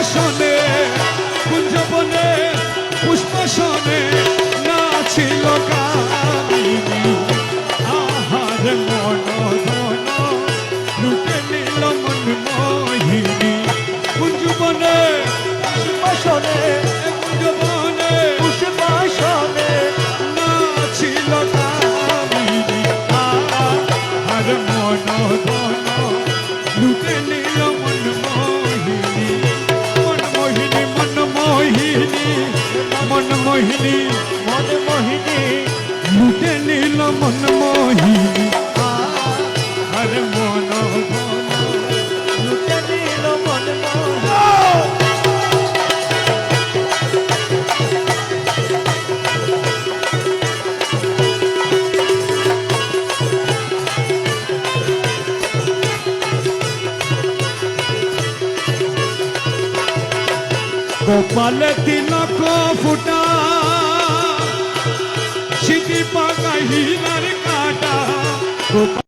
পুষ্পাসনে কুঞ্জবনে পুষ্পাসনে নাছিল কামিনী আহার মন ধন লুটে নিল মন মোহিনী কুঞ্জবনে পুষ্পাসনে কুঞ্জবনে পুষ্পাসনে নাছিল কামিনী আহার মন ধন লুটে নিল মন মোহিনী মন মোহিনী মন মোহিনী মন মোহিনী মন মোহিনী লুটে নিল মন মোহিনী আর মন ধন লুটে নিল মন কপালে তিলক ফুটা সিটি পাকা হিলার কাটা